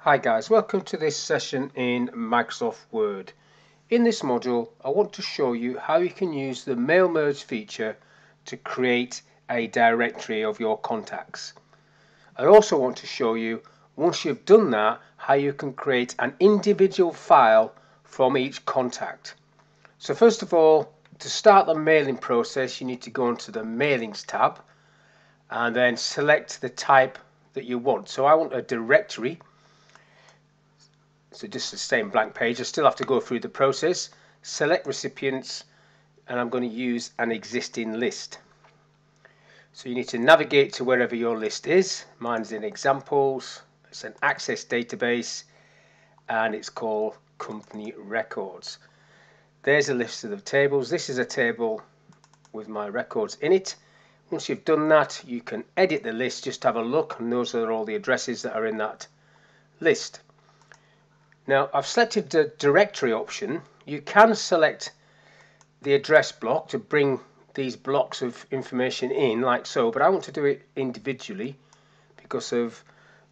Hi guys, welcome to this session in Microsoft Word. In this module I want to show you how you can use the mail merge feature to create a directory of your contacts. I also want to show you, once you've done that, how you can create an individual file from each contact. So first of all, to start the mailing process, you need to go into the Mailings tab and then select the type that you want. So I want a directory. So just the same blank page. I still have to go through the process, select recipients, and I'm going to use an existing list. So you need to navigate to wherever your list is. Mine's in examples. It's an access database and it's called company records. There's a list of the tables. This is a table with my records in it. Once you've done that, you can edit the list. Just have a look, and those are all the addresses that are in that list. Now I've selected the directory option. You can select the address block to bring these blocks of information in like so, but I want to do it individually because of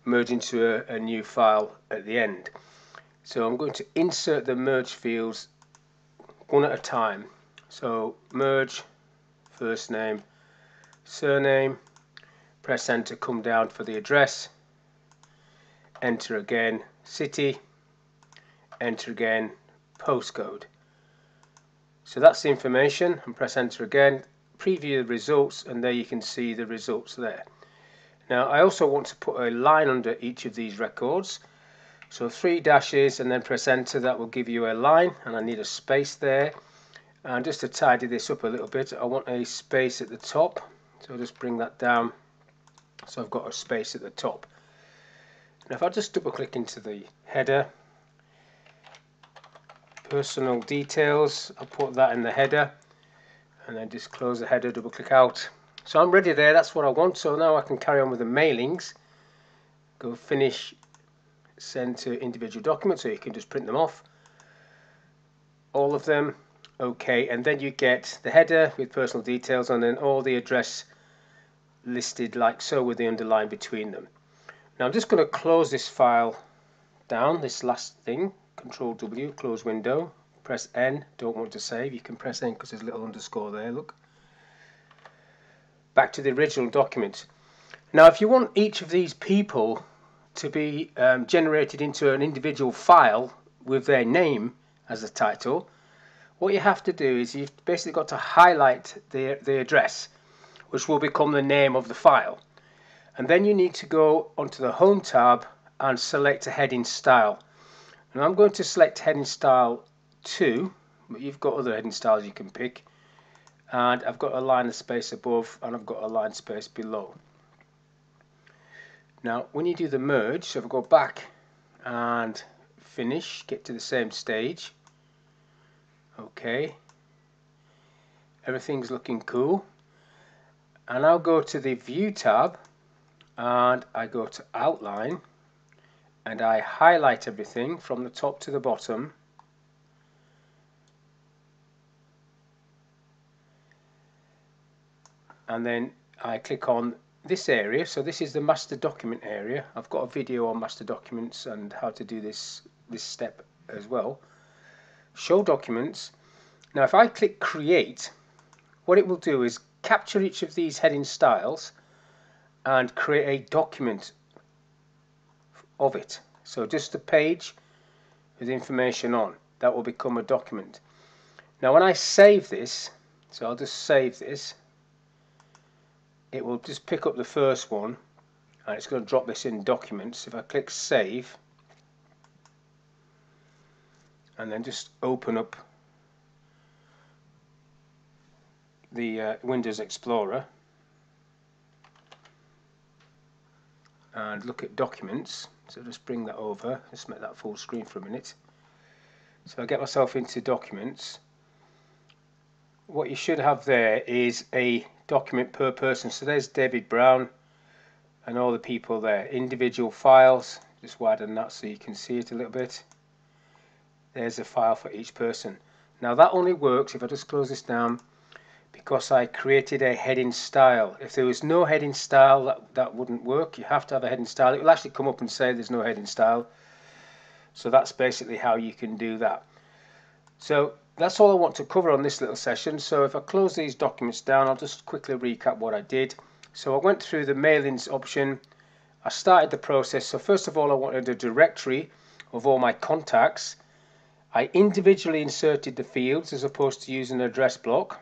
merging to a new file at the end. So I'm going to insert the merge fields one at a time. So merge, first name, surname, press enter, come down for the address, enter again, city, enter again, postcode. So that's the information, and press enter again, preview the results, and there you can see the results there. Now I also want to put a line under each of these records, so 3 dashes and then press enter. That will give you a line, and I need a space there. And just to tidy this up a little bit, I want a space at the top, so I'll just bring that down so I've got a space at the top. Now if I just double click into the header, personal details, I'll put that in the header and then just close the header, double click out. So I'm ready there, that's what I want. So now I can carry on with the mailings. Go finish, send to individual documents, so you can just print them off, all of them. Okay, and then you get the header with personal details and then all the address listed like so with the underline between them. Now I'm just going to close this file down, this last thing. Control W, close window, press N, don't want to save. You can press N because there's a little underscore there, look. Back to the original document. Now if you want each of these people to be generated into an individual file with their name as the title, what you have to do is you've basically got to highlight the address, which will become the name of the file. And then you need to go onto the Home tab and select a heading style. And I'm going to select heading style 2, but you've got other heading styles you can pick. And I've got a line of space above and I've got a line space below. Now when you do the merge, so if I go back and finish, get to the same stage. Okay, everything's looking cool. And I'll go to the View tab and I go to Outline. And I highlight everything from the top to the bottom, and then I click on this area. So this is the master document area. I've got a video on master documents and how to do this step as well. Show documents. Now if I click create, what it will do is capture each of these heading styles and create a document of it. So just a page with information on, that will become a document. Now when I save this, so I'll just save this, it will just pick up the first one and it's going to drop this in documents. If I click save and then just open up the Windows Explorer and look at documents, so just bring that over, just make that full screen for a minute. So I get myself into documents. What you should have there is a document per person. So there's David Brown and all the people there, individual files. Just widen that so you can see it a little bit. There's a file for each person. Now that only works, if I just close this down, because I created a heading style. If there was no heading style, that wouldn't work. You have to have a heading style. It will actually come up and say there's no heading style. So that's basically how you can do that. So that's all I want to cover on this little session. So if I close these documents down, I'll just quickly recap what I did. So I went through the mailings option. I started the process. So first of all, I wanted a directory of all my contacts. I individually inserted the fields as opposed to using an address block,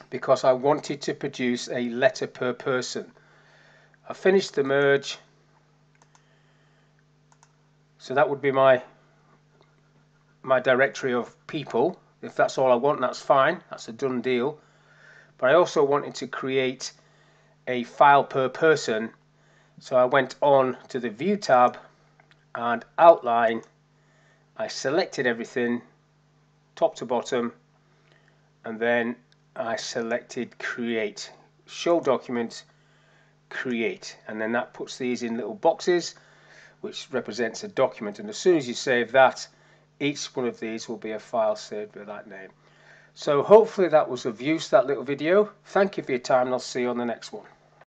because I wanted to produce a letter per person. I finished the merge. So that would be my directory of people. If that's all I want, that's fine. That's a done deal. But I also wanted to create a file per person. So I went on to the View tab and Outline. I selected everything top to bottom, and then I selected Create, Show Document, Create, and then that puts these in little boxes which represents a document, and as soon as you save that, each one of these will be a file saved with that name. So hopefully that was of use, that little video. Thank you for your time, and I'll see you on the next one.